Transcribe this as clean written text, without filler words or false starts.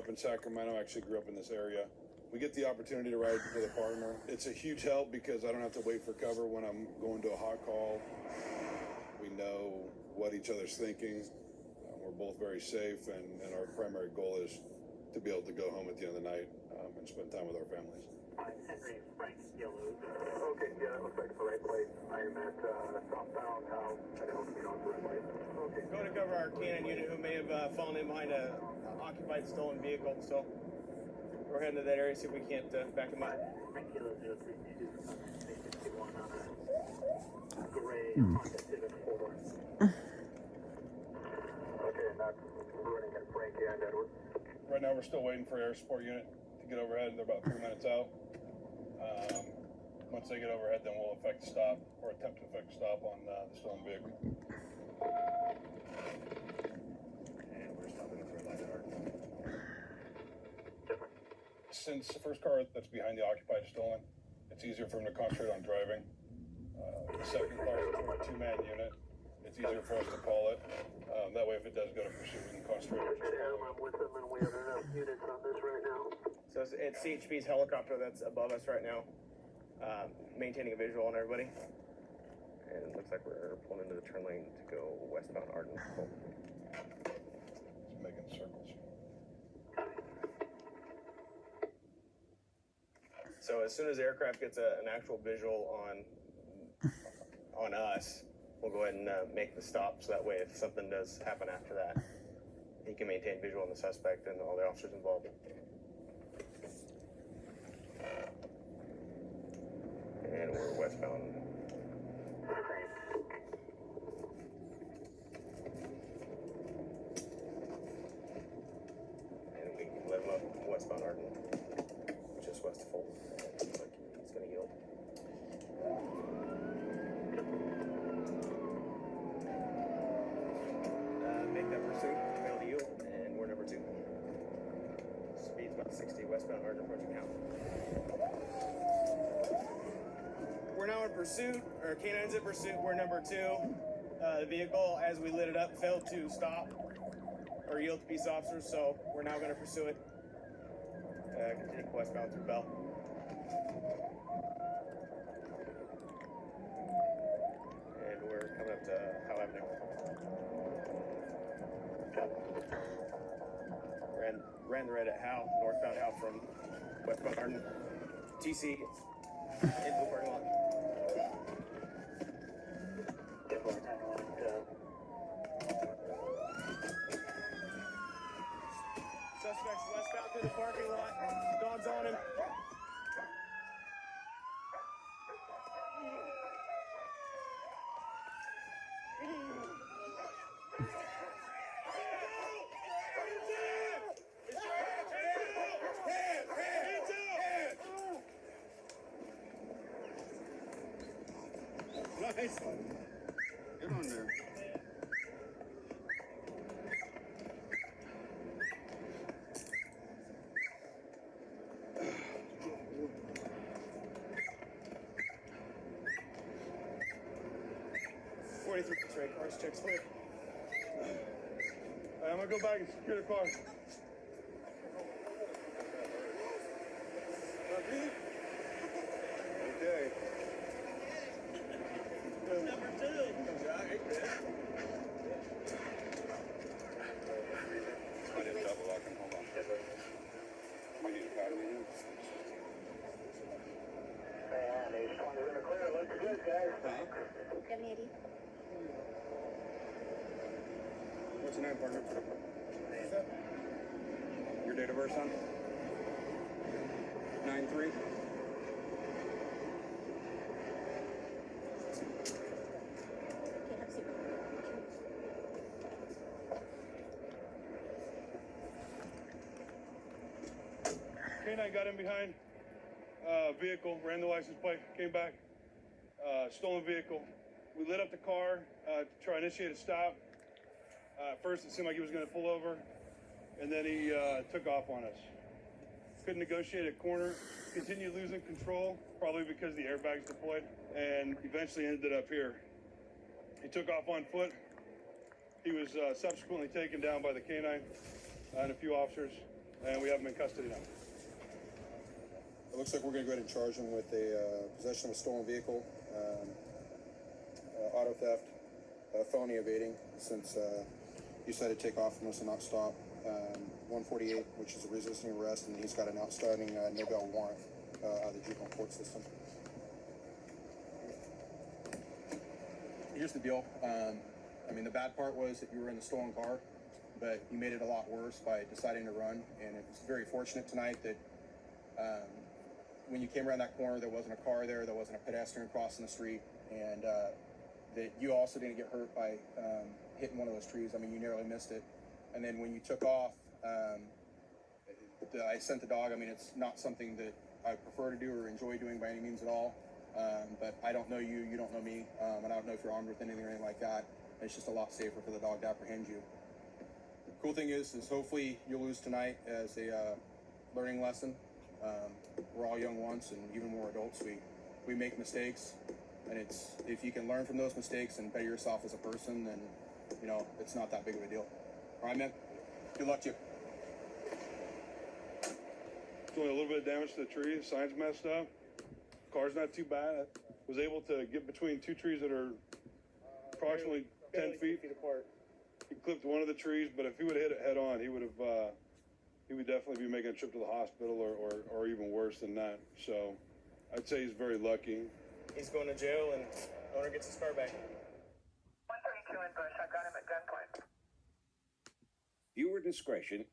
up in Sacramento. I actually grew up in this area. We get the opportunity to ride with a partner. It's a huge help because I don't have to wait for cover when I'm going to a hot call. We know what each other's thinking. We're both very safe, and our primary goal is to be able to go home at the end of the night and spend time with our families. I'm Henry Frank Yellow. Okay, yeah, it looks like it's the right place. I am at southbound house. I don't see on the right place. Okay. Going to cover our K9 unit who may have fallen in behind a occupied stolen vehicle, so we're heading to that area, see if we can't back him up. Frank Kilo 0362, 61 on a gray Honda Civic 4. Okay, and that's running at Frankie and Edward. Right now, we're still waiting for air support unit to get overhead. They're about 3 minutes out. Once they get overhead, then we'll effect a stop or attempt to effect a stop on the stolen vehicle. And we're stopping for a light at Arden. Since the first car that's behind the occupied is stolen, it's easier for them to concentrate on driving. The second car is a two-man unit. It's easier for us to call it. That way, if it does go to pursuit, we can concentrate on just I'm with them, and we have enough units on this right now. So it's CHP's helicopter that's above us right now, maintaining a visual on everybody. And it looks like we're pulling into the turn lane to go westbound Arden. Cool. It's making circles. So as soon as the aircraft gets an actual visual on us, we'll go ahead and make the stop, so that way if something does happen after that, he can maintain visual on the suspect and all the officers involved. And we're westbound. And we can let him up westbound Arden, just west of Fulton. Looks like he's gonna yield. Make that pursuit, fail to yield, and we're number 2. Speed's about 60, westbound Arden approaching Howe. We're now in pursuit, or K9's in pursuit, we're number 2. The vehicle, as we lit it up, failed to stop or yield to peace officers, so we're now going to pursue it. Continue westbound through Bell. And we're coming up to Howe Avenue. Ran the red at Howe, northbound Howe from westbound Arden. TC into the parking lot. Suspects westbound through the parking lot. Dogs on him. Nice. Get on there. X-ray cars checks clear. I'm gonna go back and secure the car. Okay. Number 2. I didn't double lock him. Hold on. We need a pattern in here. And H20 is in the clear. Looks good, guys. Thanks. 780. What's your name, partner? Your date of birth, son? 9-3. Okay, have a seat. K9 got in behind vehicle, ran the license plate, came back, stolen vehicle. We lit up the car to try and initiate a stop. At first, it seemed like he was going to pull over, and then he took off on us. Couldn't negotiate a corner, continued losing control, probably because the airbags deployed, and eventually ended up here. He took off on foot. He was subsequently taken down by the K9 and a few officers. and we have him in custody now. It looks like we're going to go ahead and charge him with a possession of a stolen vehicle, auto theft, felony evading, since he decided to take off from us and not stop. 148, which is a resisting arrest, and he's got an outstanding no bail warrant out of the juvenile court system. Here's the deal. I mean, the bad part was that you were in the stolen car, but you made it a lot worse by deciding to run. And it was very fortunate tonight that when you came around that corner, there wasn't a car there, there wasn't a pedestrian crossing the street, and that you also didn't get hurt by hitting one of those trees. I mean, you narrowly missed it. And then when you took off, I sent the dog. I mean, it's not something that I prefer to do or enjoy doing by any means at all. But I don't know you, you don't know me, and I don't know if you're armed with anything or anything like that. It's just a lot safer for the dog to apprehend you. The cool thing is hopefully you'll lose tonight as a learning lesson. We're all young once, and even more adults. We make mistakes, and if you can learn from those mistakes and better yourself as a person, then it's not that big of a deal. All right, man. Good luck to you. Doing a little bit of damage to the tree. The sign's messed up. Car's not too bad. I was able to get between two trees that are approximately 10 feet. apart. He clipped one of the trees, but if he would have hit it head on, he would definitely be making a trip to the hospital or even worse than that. So I'd say he's very lucky. He's going to jail, and owner gets his car back. 132 in Bush. I've got him at gunpoint. Viewer discretion